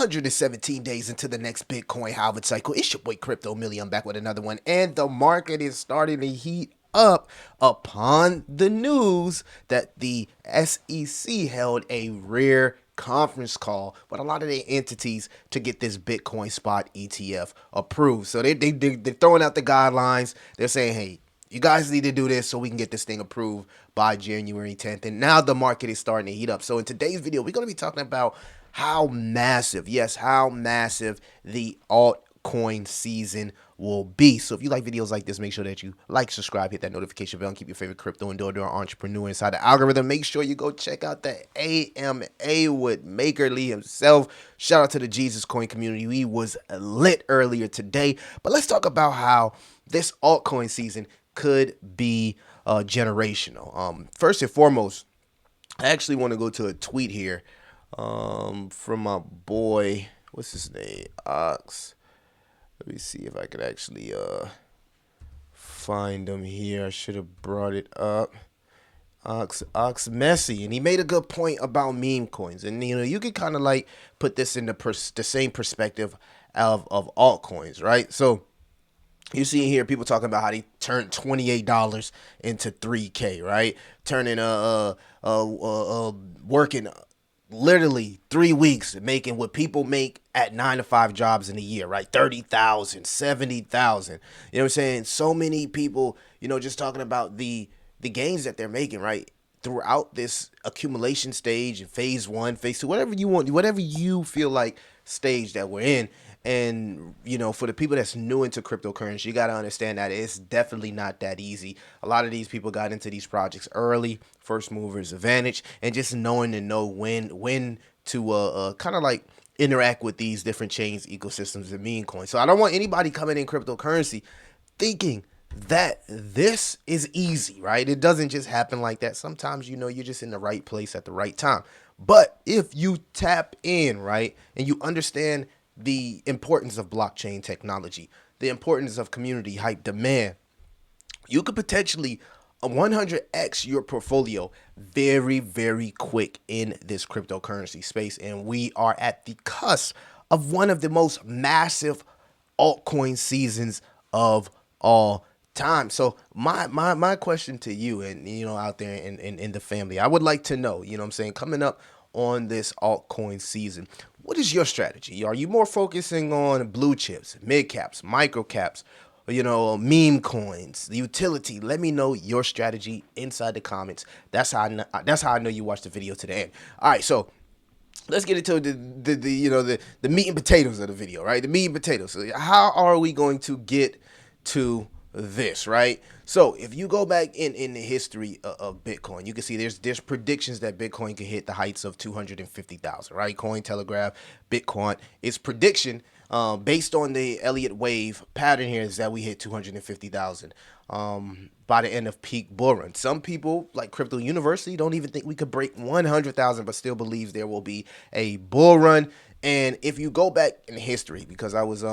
117 days into the next Bitcoin halving cycle. It's your boy Crypto Millie. I'm back with another one, and the market is starting to heat up upon the news that the SEC held a rare conference call with a lot of their entities to get this Bitcoin spot ETF approved. So they're throwing out the guidelines. They're saying, hey, you guys need to do this so we can get this thing approved by January 10th. And now the market is starting to heat up. So in today's video, we're going to be talking about how massive, yes, how massive the altcoin season will be. So if you like videos like this, make sure that you like, subscribe, hit that notification bell, and keep your favorite crypto and door entrepreneur inside the algorithm. Make sure you go check out the AMA with Maker Lee himself. Shout out to the Jesus Coin community. We was lit earlier today. But let's talk about how this altcoin season could be generational. First and foremost, I actually want to go to a tweet here from my boy, what's his name, Ox. Let me see if I could actually find him here. I should have brought it up. Ox Messi, and he made a good point about meme coins, and you can kind of like put this in the same perspective of altcoins, right? So you see here people talking about how they turned $28 into $3K, right? Turning working literally 3 weeks, making what people make at 9 to 5 jobs in a year, right? 30,000, 70,000. You know what I'm saying? So many people, just talking about the gains that they're making, right? Throughout this accumulation stage, phase one, phase two, whatever you want, whatever you feel like stage that we're in. And, for the people that's new into cryptocurrency, you got to understand that it's definitely not that easy. A lot of these people got into these projects early, first movers advantage, and just knowing to know when to kind of like interact with these different chains, ecosystems, and meme coins. So I don't want anybody coming in cryptocurrency thinking that this is easy, right? It doesn't just happen like that. Sometimes, you're just in the right place at the right time. But if you tap in, right, and you understand the importance of blockchain technology, the importance of community hype demand, you could potentially 100x your portfolio very, very quick in this cryptocurrency space. And we are at the cusp of one of the most massive altcoin seasons of all time. So my question to you and out there in the family, I would like to know, what I'm saying, coming up on this altcoin season, what is your strategy? Are you more focusing on blue chips, mid caps, micro caps, meme coins, the utility? Let me know your strategy inside the comments. That's how I know you watched the video to the end. All right, so let's get into the meat and potatoes of the video, right? The meat and potatoes. So how are we going to get to this, right? So if you go back in the history of Bitcoin, you can see there's predictions that Bitcoin could hit the heights of 250,000, right? Cointelegraph, Bitcoin, its prediction based on the Elliott wave pattern here is that we hit 250,000 by the end of peak bull run. Some people like Crypto University don't even think we could break 100,000, but still believes there will be a bull run. And if you go back in history, because I was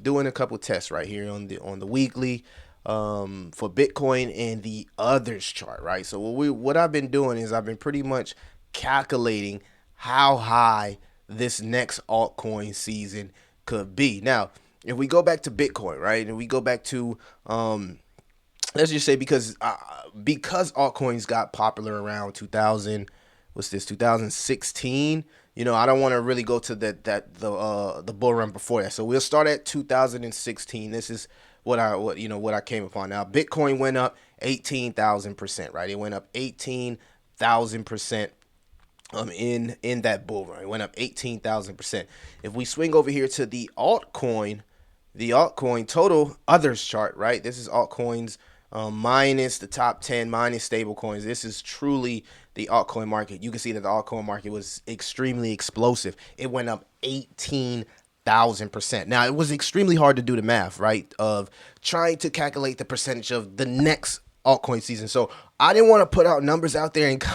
doing a couple tests right here on the weekly for Bitcoin and the others chart, right? So what I've been doing is I've been pretty much calculating how high this next altcoin season could be. Now, if we go back to Bitcoin, right, and we go back to let's just say because altcoins got popular around 2000, what's this, 2016. I don't want to really go to the bull run before that. So we'll start at 2016. This is what I came upon. Now, Bitcoin went up 18,000%, right? It went up 18,000% in that bull run. It went up 18,000%. If we swing over here to the altcoin total others chart, right? This is altcoins minus the top 10 minus stable coins. This is truly the altcoin market. You can see that the altcoin market was extremely explosive. It went up 18,000%. Now, it was extremely hard to do the math, right, of trying to calculate the percentage of the next altcoin season. So I didn't want to put out numbers out there and I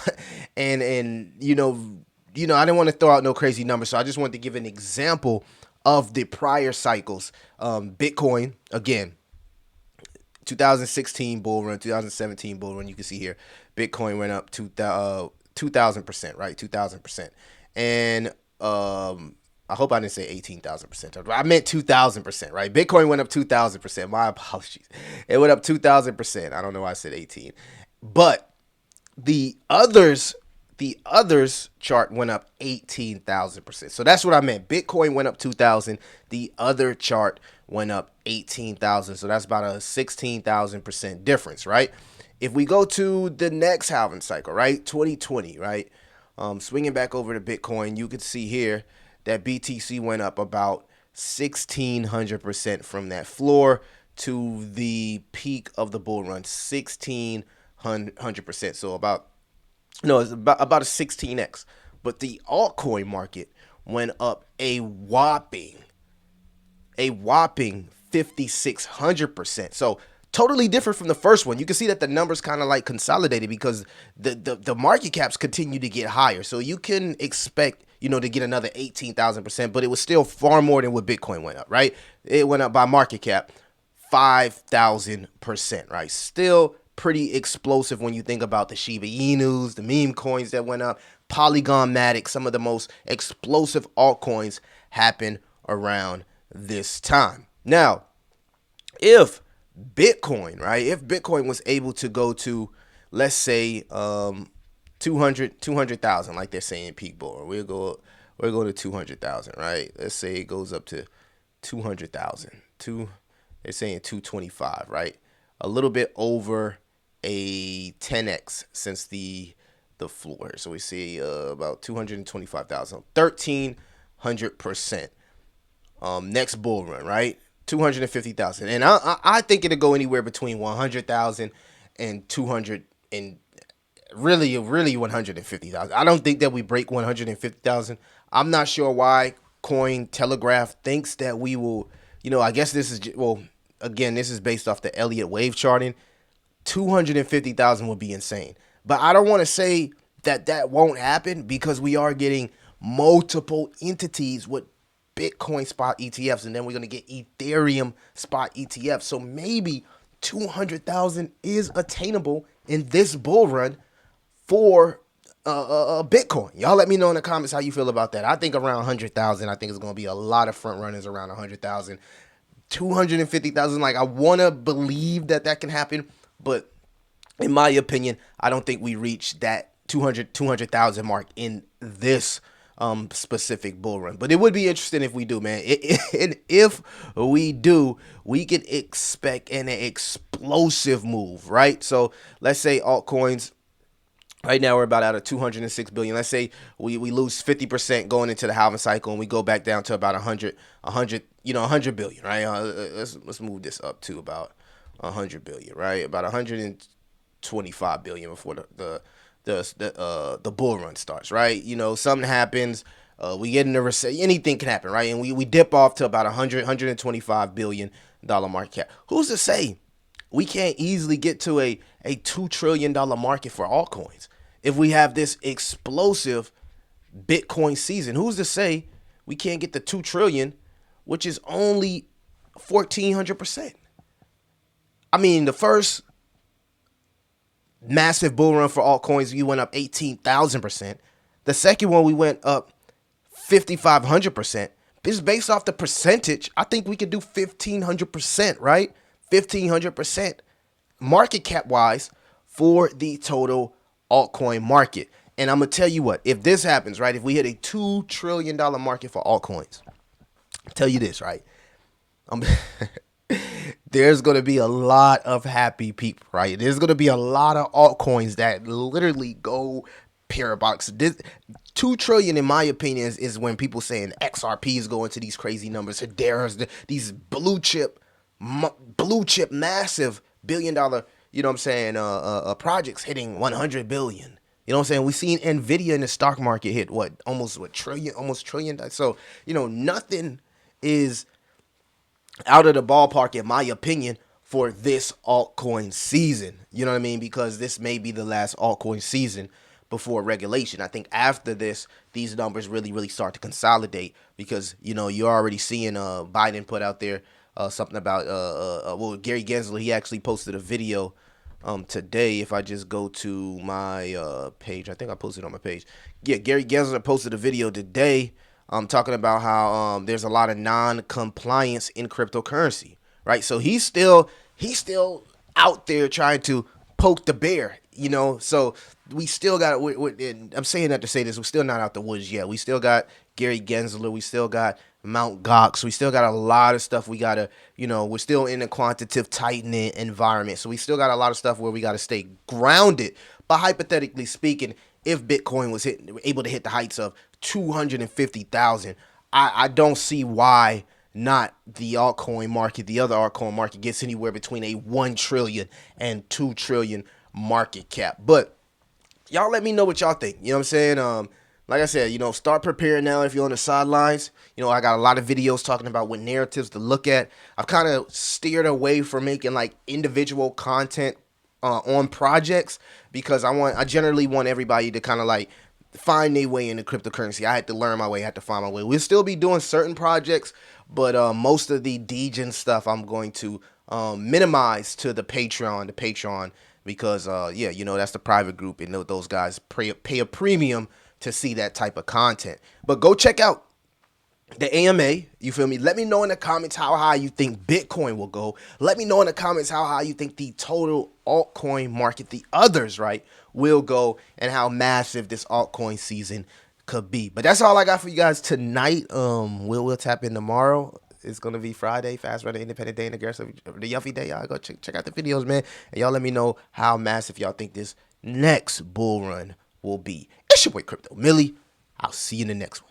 didn't want to throw out no crazy numbers. So I just wanted to give an example of the prior cycles. Bitcoin, again, 2016 bull run, 2017 bull run. You can see here, Bitcoin went up 2,000%, right? 2,000%. And I hope I didn't say 18,000%. I meant 2,000%, right? Bitcoin went up 2,000%. My apologies. It went up 2,000%. I don't know why I said 18. But the others chart went up 18,000%. So that's what I meant. Bitcoin went up 2,000. The other chart went up 18,000. So that's about a 16,000% difference, right? If we go to the next halving cycle, right, 2020, right, swinging back over to Bitcoin, you can see here that BTC went up about 1,600% from that floor to the peak of the bull run, 1,600%. So about, no, it's about a 16x. But the altcoin market went up a whopping 5,600%. So totally different from the first one. You can see that the numbers kind of like consolidated because the market caps continue to get higher. So you can expect, to get another 18,000%, but it was still far more than what Bitcoin went up, right? It went up by market cap 5,000%, right? Still pretty explosive when you think about the Shiba Inus, the meme coins that went up, Polygon Matic. Some of the most explosive altcoins happen around this time. Now, if Bitcoin was able to go to, let's say, 200,000, like they're saying peak bull, we'll go to 200,000, right? Let's say it goes up to 200,000. They're saying 225, right? A little bit over a 10x since the floor. So we see about 225,000, 1,300%. Next bull run, right? 250,000, and I think it'll go anywhere between 100,000 and 200 and really 150,000. I don't think that we break 150,000. I'm not sure why Cointelegraph thinks that we will. I guess this is, well, again, this is based off the Elliott wave charting. 250,000 would be insane, but I don't want to say that won't happen because we are getting multiple entities with Bitcoin spot ETFs, and then we're going to get Ethereum spot ETFs. So maybe 200,000 is attainable in this bull run for Bitcoin. Y'all let me know in the comments how you feel about that. I think around 100,000. I think it's going to be a lot of front runners around 100,000. 250,000, like, I want to believe that can happen, but in my opinion, I don't think we reach that 200,000 mark in this specific bull run. But it would be interesting if we do, man. And if we do, we can expect an explosive move, right? So let's say altcoins, right now we're about out of 206 billion. Let's say we lose 50% going into the halving cycle and we go back down to about 100 billion, right? Let's move this up to about 100 billion, right? About 125 billion before the bull run starts, right? Something happens, we get in a recession, anything can happen, right? And we dip off to about 125 billion dollar market cap. Who's to say we can't easily get to a $2 trillion market for altcoins if we have this explosive Bitcoin season? Who's to say we can't get the 2 trillion, which is only 1,400%? I mean, the first massive bull run for altcoins, we went up 18,000%. The second one, we went up 5,500%. This is based off the percentage. I think we could do 1,500%, right? 1,500% market cap wise for the total altcoin market. And I'm gonna tell you what, if this happens, right, if we hit a $2 trillion market for altcoins, I'll tell you this, right? There's going to be a lot of happy people, right? There's going to be a lot of altcoins that literally go parabolic. This 2 trillion, in my opinion, is when people saying XRP is going to these crazy numbers. Hedera's, these blue chip, massive $1 billion, projects hitting 100 billion. You know what I'm saying? We've seen Nvidia in the stock market hit almost trillion. So, nothing is out of the ballpark, in my opinion, for this altcoin season. You know what I mean? Because this may be the last altcoin season before regulation. I think after this, these numbers really start to consolidate because, you're already seeing Biden put out there something about, Gary Gensler, he actually posted a video today. If I just go to my page, I think I posted it on my page. Yeah, Gary Gensler posted a video today talking about how there's a lot of non-compliance in cryptocurrency, right? So he's still out there trying to poke the bear, you know. So we still got. I'm saying that to say this: we're still not out the woods yet. We still got Gary Gensler. We still got Mount Gox. We still got a lot of stuff we gotta, we're still in a quantitative tightening environment. So we still got a lot of stuff where we gotta stay grounded. But hypothetically speaking, if Bitcoin was able to hit the heights of 250,000, I don't see why not the altcoin market, the other altcoin market gets anywhere between a 1 trillion and 2 trillion market cap. But y'all let me know what y'all think. You know what I'm saying? Like I said, start preparing now if you're on the sidelines. I got a lot of videos talking about what narratives to look at. I've kind of steered away from making like individual content on projects because I generally want everybody to kind of like find their way into cryptocurrency. I had to learn my way, I had to find my way. We'll still be doing certain projects, but most of the Degen stuff I'm going to minimize to the Patreon, because that's the private group, and those guys pay a premium to see that type of content. But go check out the AMA, you feel me? Let me know in the comments how high you think Bitcoin will go. Let me know in the comments how high you think the total altcoin market, the others, right, will go, and how massive this altcoin season could be. But that's all I got for you guys tonight. We'll tap in tomorrow. It's gonna be Friday, Fast Running Independent Day, and aggressive the Yuffie Day. Y'all go check out the videos, man. And y'all let me know how massive y'all think this next bull run will be. It's your boy Crypto Millie. I'll see you in the next one.